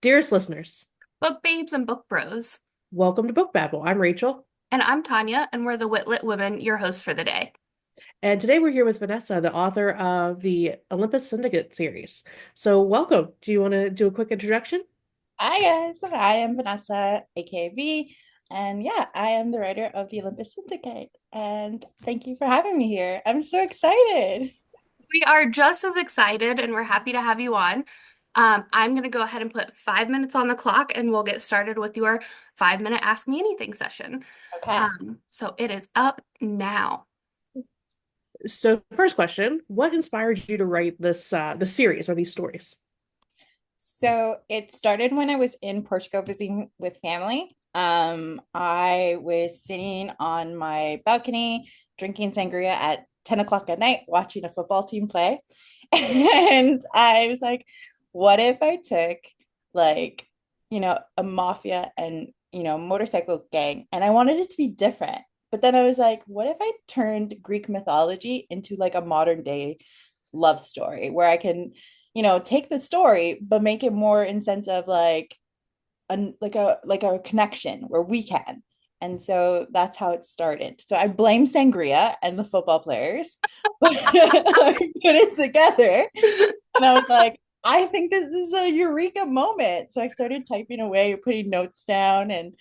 Dearest listeners, Book babes and book bros. welcome to Book Babble. I'm Rachel, And I'm Tanya, and we're the Witlit Women, your hosts for the day. and today we're here with Vanessa, the author of the Olympus Syndicate series. So, welcome. Do you want to do a quick introduction? Hi guys, I am Vanessa, aka V, and yeah, I am the writer of the Olympus Syndicate. And thank you for having me here. I'm so excited. We are just as excited, and we're happy to have you on. I'm going to go ahead and put 5 minutes on the clock, and we'll get started with your 5 minute Ask Me Anything session. Okay. So it is up now. So, first question: what inspired you to write the series or these stories? So it started when I was in Portugal visiting with family. I was sitting on my balcony drinking sangria at 10 o'clock at night, watching a football team play. And I was like, what if I took like, a mafia and, motorcycle gang, and I wanted it to be different. But then I was like, what if I turned Greek mythology into like a modern day love story where I can take the story but make it more in sense of like a connection where we can. And so that's how it started. So I blame sangria and the football players, but I put it together and I was like, I think this is a eureka moment. So I started typing away, putting notes down, and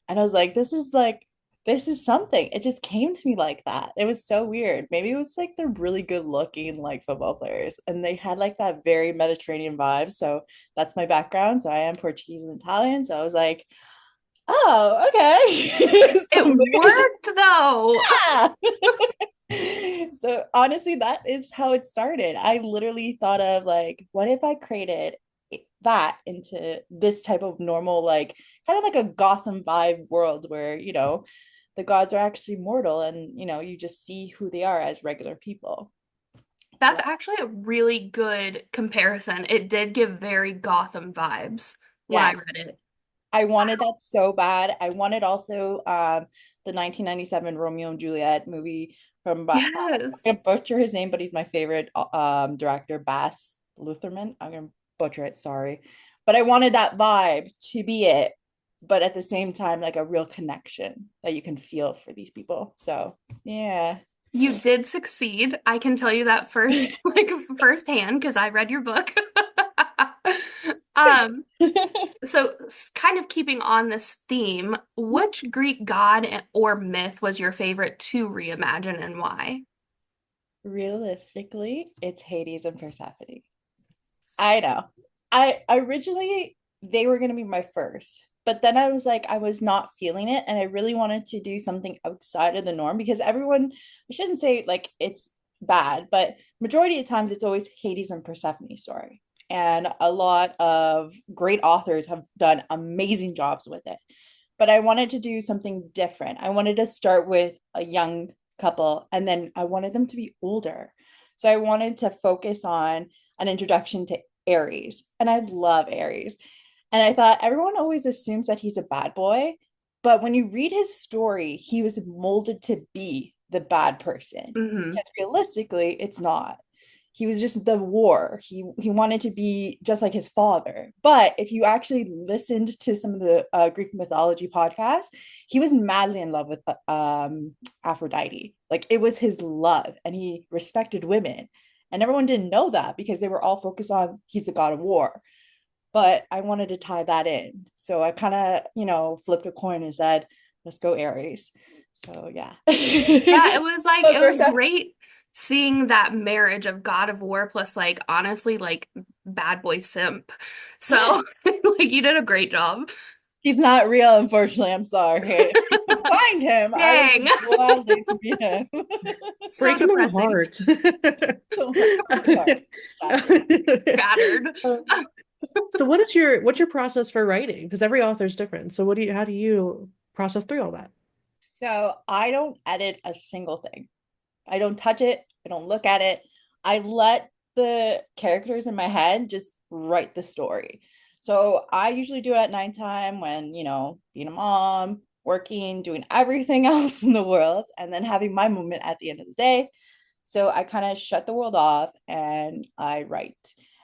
I was like, this is something. It just came to me like that. It was so weird. Maybe it was like they're really good looking like football players and they had like that very Mediterranean vibe. So that's my background. So I am Portuguese and Italian. So I was like, oh, okay. It So maybe, worked though. yeah. So honestly, that is how it started. I literally thought of like, what if I created that into this type of normal, like kind of like a Gotham vibe world where, the gods are actually mortal and, you just see who they are as regular people. So That's actually a really good comparison. It did give very Gotham vibes when I yes, read it. I wanted that so bad. I wanted also the 1997 Romeo and Juliet movie from I'm Yes. gonna butcher his name, but he's my favorite director, Bass Lutherman. I'm gonna butcher it, sorry. But I wanted that vibe to be it, but at the same time, like a real connection that you can feel for these people. So yeah. You did succeed. I can tell you that first, like firsthand, because I read your book. Um, so kind of keeping on this theme, which Greek god or myth was your favorite to reimagine and why? Realistically, it's Hades and Persephone. I know. I originally they were gonna be my first, but then I was like, I was not feeling it, and I really wanted to do something outside of the norm because everyone, I shouldn't say like it's bad, but majority of times it's always Hades and Persephone story. And a lot of great authors have done amazing jobs with it. But I wanted to do something different. I wanted to start with a young couple and then I wanted them to be older. So I wanted to focus on an introduction to Aries. And I love Aries. And I thought everyone always assumes that he's a bad boy. But when you read his story, he was molded to be the bad person. Hmm. Because realistically, it's not. He was just the war. He wanted to be just like his father. But if you actually listened to some of the Greek mythology podcasts, he was madly in love with Aphrodite. Like it was his love, and he respected women. And everyone didn't know that because they were all focused on he's the god of war. But I wanted to tie that in. So I kind of, flipped a coin and said, let's go Aries. So yeah. Yeah, it was like But it was Persephone, great seeing that marriage of God of War plus like honestly like bad boy simp. So like you did a great job. he's not real, unfortunately. I'm sorry. If you can find him, I would Dang. gladly to be him. So Breaking my depressing. heart. So my heart shattered. Shattered. So, what's your process for writing? Because every author is different. So, how do you process through all that? So I don't edit a single thing. I don't touch it. I don't look at it. I let the characters in my head just write the story. So I usually do it at nighttime when, being a mom, working, doing everything else in the world, and then having my moment at the end of the day. So I kind of shut the world off and I write.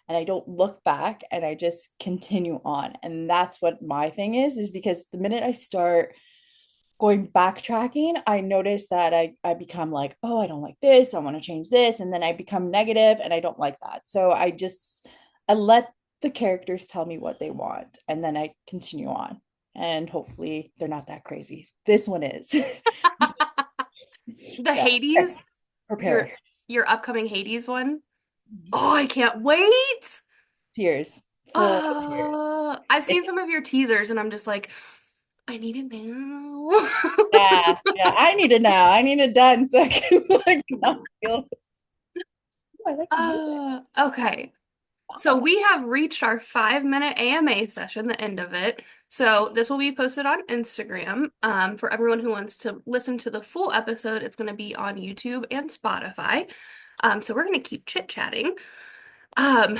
and I don't look back and I just continue on. And that's what my thing is because the minute I start going backtracking, I notice that I become like, oh, I don't like this, I want to change this, and then I become negative and I don't like that. So I let the characters tell me what they want and then I continue on. And hopefully they're not that crazy. This one is. The Yeah. Hades, your Prepare. your upcoming Hades one. Oh, I can't wait. Tears. Full tears. I've It, seen some of your teasers and I'm just like, I need it now. yeah, yeah. I need it now. I need it done so I can like not feel. Oh, I like the music. Okay. So we have reached our 5 minute AMA session, the end of it. So this will be posted on Instagram. For everyone who wants to listen to the full episode, it's going to be on YouTube and Spotify. So we're going to keep chit-chatting. Um,